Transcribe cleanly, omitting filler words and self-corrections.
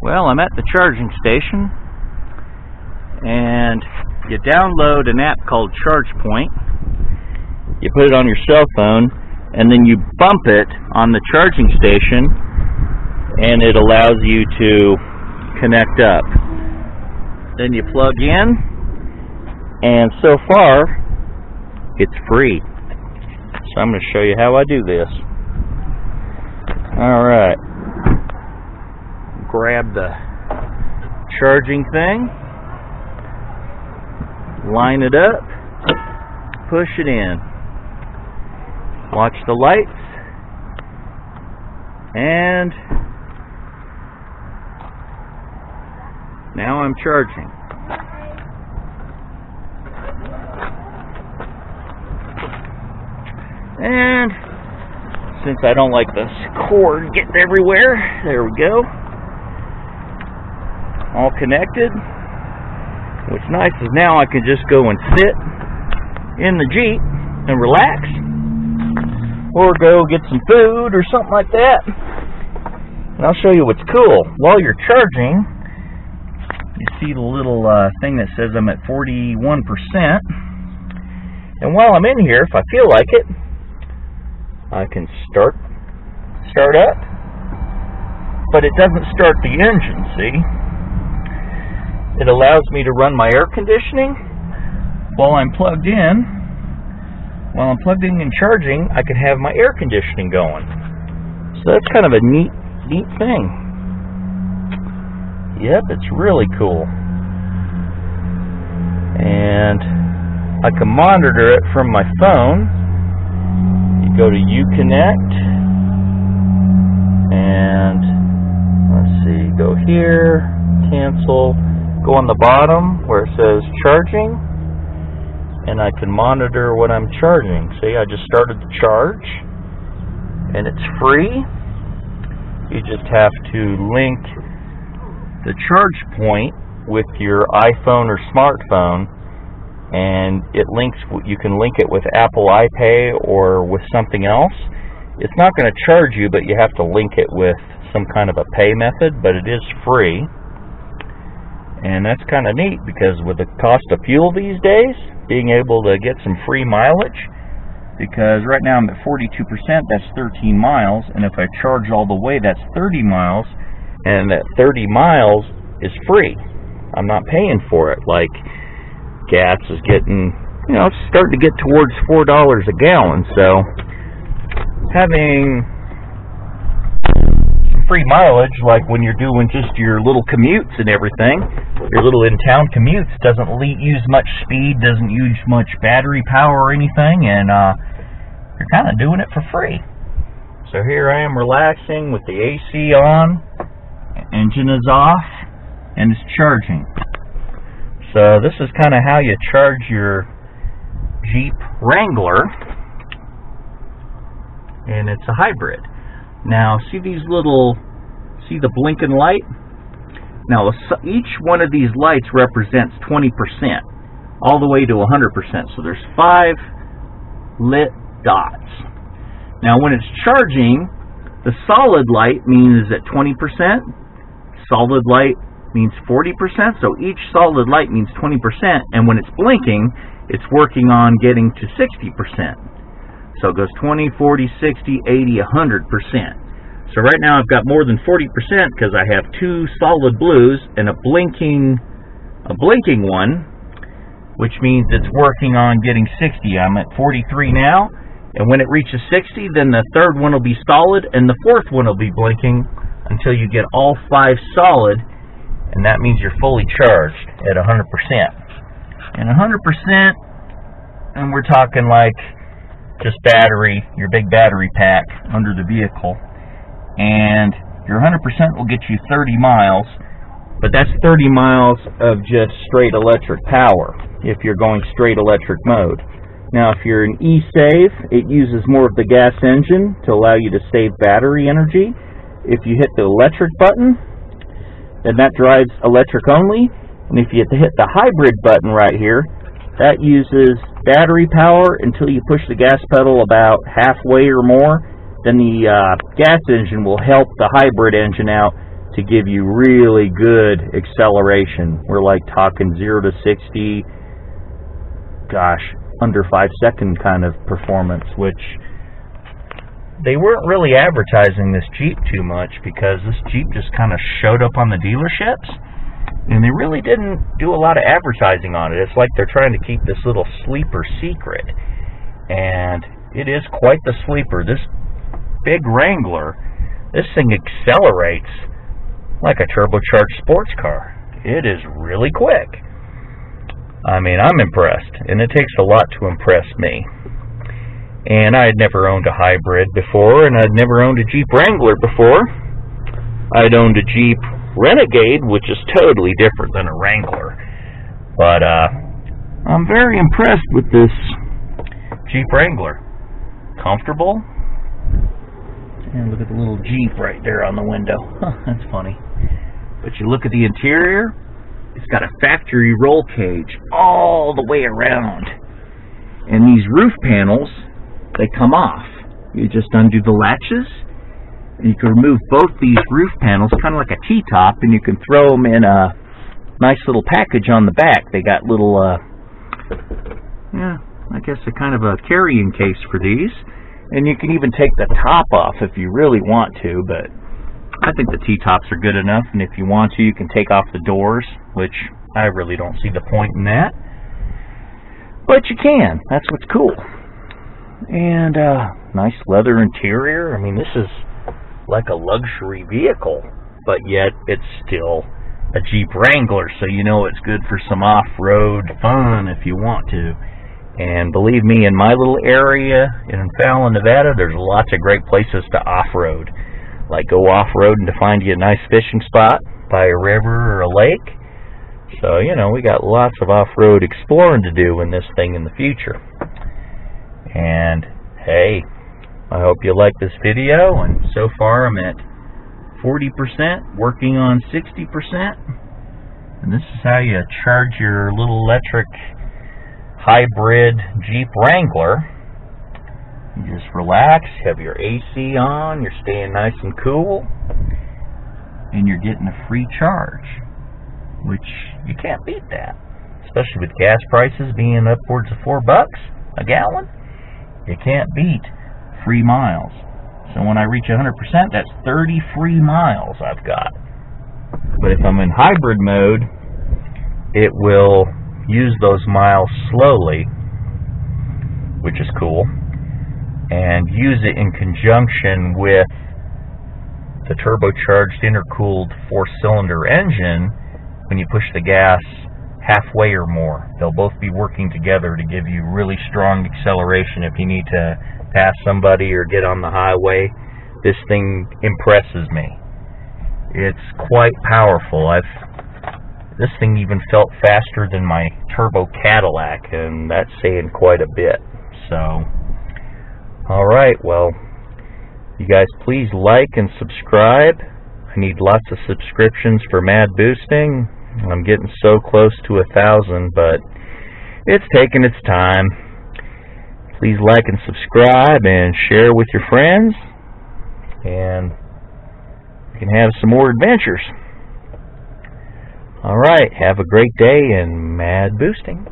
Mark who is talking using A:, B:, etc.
A: Well, I'm at the charging station, and you download an app called ChargePoint. You put it on your cell phone, and then you bump it on the charging station, and it allows you to connect up. Then you plug in, and so far, it's free. So I'm going to show you how I do this. Alright. Grab the charging thing, line it up, push it in, watch the lights, and now I'm charging. And since I don't like this cord getting everywhere, there we go. All connected. What's nice is now I can just go and sit in the Jeep and relax, or go get some food or something like that. And I'll show you what's cool. While you're charging, you see the little thing that says I'm at 41%. And while I'm in here, if I feel like it, I can start up, but it doesn't start the engine, see? It allows me to run my air conditioning while I'm plugged in. While I'm plugged in and charging, I can have my air conditioning going. So that's kind of a neat thing. Yep, it's really cool. And I can monitor it from my phone. You go to Uconnect, and let's see, go here, cancel. Go on the bottom where it says charging, and I can monitor what I'm charging. See, I just started the charge, and it's free. You just have to link the ChargePoint with your iPhone or smartphone, and it links. You can link it with Apple iPay or with something else. It's not going to charge you, but you have to link it with some kind of a pay method, but it is free. And that's kind of neat, because with the cost of fuel these days, being able to get some free mileage, because right now I'm at 42%, that's 13 miles, and if I charge all the way, that's 30 miles, and that 30 miles is free. I'm not paying for it, like gas is getting, it's starting to get towards $4 a gallon, so having free mileage, like when you're doing just your little commutes and everything, your little in-town commutes, doesn't use much speed, doesn't use much battery power or anything, and you're kind of doing it for free. So here I am relaxing with the AC on, engine is off, and it's charging. So this is kind of how you charge your Jeep Wrangler, and it's a hybrid. Now, see the blinking light? Now, each one of these lights represents 20%, all the way to 100%. So there's 5 lit dots. Now, when it's charging, the solid light means at 20%, solid light means 40%, so each solid light means 20%, and when it's blinking, it's working on getting to 60%. So it goes 20, 40, 60, 80, 100%. So right now I've got more than 40% because I have 2 solid blues and a blinking one, which means it's working on getting 60. I'm at 43 now, and when it reaches 60, then the third one will be solid and the fourth one will be blinking until you get all 5 solid, and that means you're fully charged at 100%. And 100%, and we're talking like just battery, your big battery pack under the vehicle, and your 100% will get you 30 miles, but that's 30 miles of just straight electric power if you're going straight electric mode. Now if you're an e-save, it uses more of the gas engine to allow you to save battery energy. If you hit the electric button, then that drives electric only, and if you hit the hybrid button right here, that uses battery power until you push the gas pedal about halfway or more. Then the gas engine will help the hybrid engine out to give you really good acceleration. We're like talking 0 to 60, gosh, under 5 second kind of performance, which they weren't really advertising this Jeep too much because this Jeep just kind of showed up on the dealerships and they really didn't do a lot of advertising on it. It's like they're trying to keep this little sleeper secret, and it is quite the sleeper. This big Wrangler, this thing accelerates like a turbocharged sports car. It is really quick. I mean, I'm impressed, and it takes a lot to impress me. And I had never owned a hybrid before, and I'd never owned a Jeep Wrangler before. I'd owned a Jeep Renegade, which is totally different than a Wrangler. But I'm very impressed with this Jeep Wrangler. Comfortable. And look at the little Jeep right there on the window. Huh, that's funny. But you look at the interior, it's got a factory roll cage all the way around. And these roof panels, they come off. You just undo the latches, and you can remove both these roof panels, kind of like a T-top, and you can throw them in a nice little package on the back. They got little, I guess a kind of a carrying case for these. And you can even take the top off if you really want to, but I think the T-tops are good enough, and if you want to, you can take off the doors, which I really don't see the point in that. But you can. That's what's cool. And nice leather interior. I mean, this is like a luxury vehicle, but yet it's still a Jeep Wrangler, so you know it's good for some off-road fun if you want to. And believe me, in my little area in Fallon, Nevada, there's lots of great places to off-road. Like go off-road and to find you a nice fishing spot by a river or a lake. So, you know, we got lots of off-road exploring to do in this thing in the future. And, hey, I hope you like this video. And so far I'm at 40%, working on 60%. And this is how you charge your little electric hybrid Jeep Wrangler. You just relax, have your AC on, you're staying nice and cool, and you're getting a free charge, which you can't beat that, especially with gas prices being upwards of $4 a gallon. You can't beat free miles. So when I reach 100%, that's 30 free miles I've got. But if I'm in hybrid mode, it will use those miles slowly, which is cool, and use it in conjunction with the turbocharged intercooled 4-cylinder engine. When you push the gas halfway or more, they'll both be working together to give you really strong acceleration if you need to pass somebody or get on the highway. This thing impresses me. It's quite powerful. This thing even felt faster than my turbo Cadillac, and that's saying quite a bit. So, alright, well, you guys please like and subscribe. I need lots of subscriptions for Mad Boosting. I'm getting so close to 1,000, but it's taking its time. Please like and subscribe and share with your friends, and you can have some more adventures. Alright, have a great day and Mad Boosting.